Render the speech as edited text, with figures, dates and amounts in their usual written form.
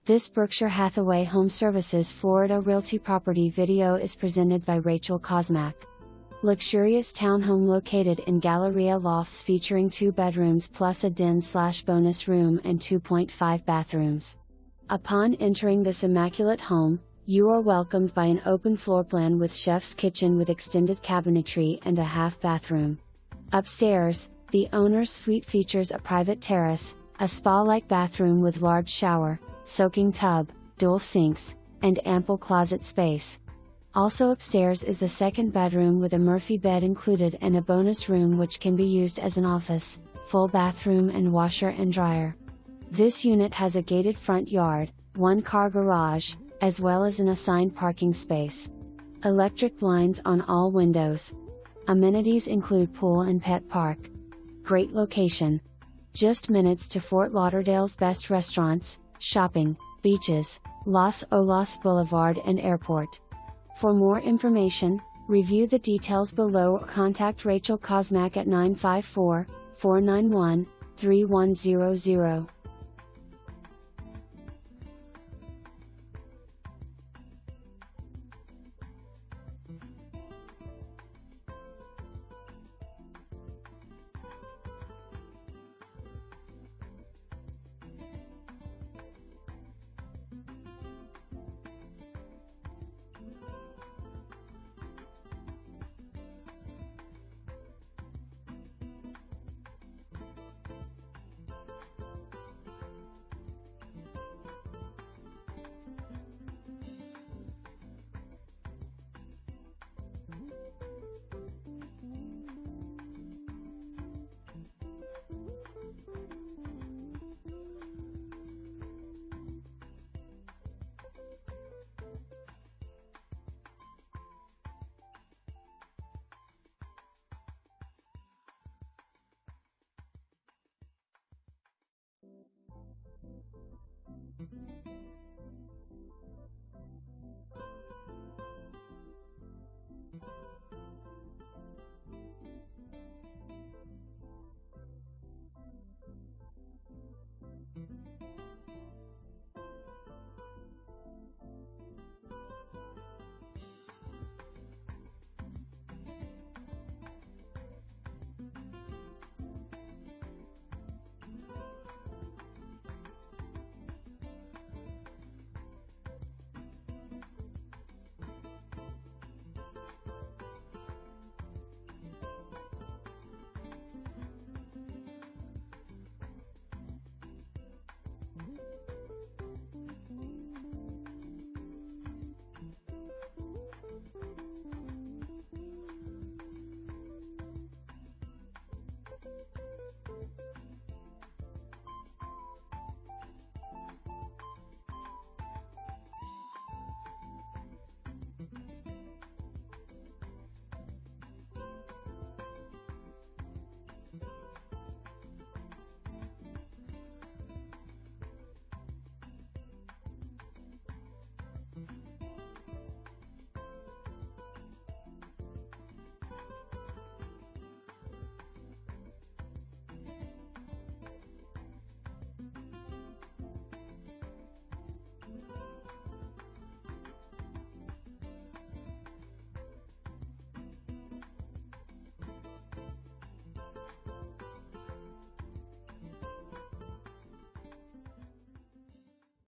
This Berkshire Hathaway HomeServices Florida Realty property video is presented by Rachel Kosmak. Luxurious townhome located in Galleria Lofts featuring 2 bedrooms plus a den/bonus room and 2.5 bathrooms. Upon entering this immaculate home, you are welcomed by an open floor plan with chef's kitchen with extended cabinetry and a half bathroom. Upstairs, the owner's suite features a private terrace, a spa-like bathroom with large shower, soaking tub, dual sinks, and ample closet space. Also upstairs is the second bedroom with a Murphy bed included and a bonus room which can be used as an office, full bathroom and washer and dryer. This unit has a gated front yard, 1-car garage, as well as an assigned parking space. Electric blinds on all windows. Amenities include pool and pet park. Great location. Just minutes to Fort Lauderdale's best restaurants, shopping, beaches, Olas Blvd Airport. For more information, review the details below or contact Rachel Kosmak at 954-491-3100.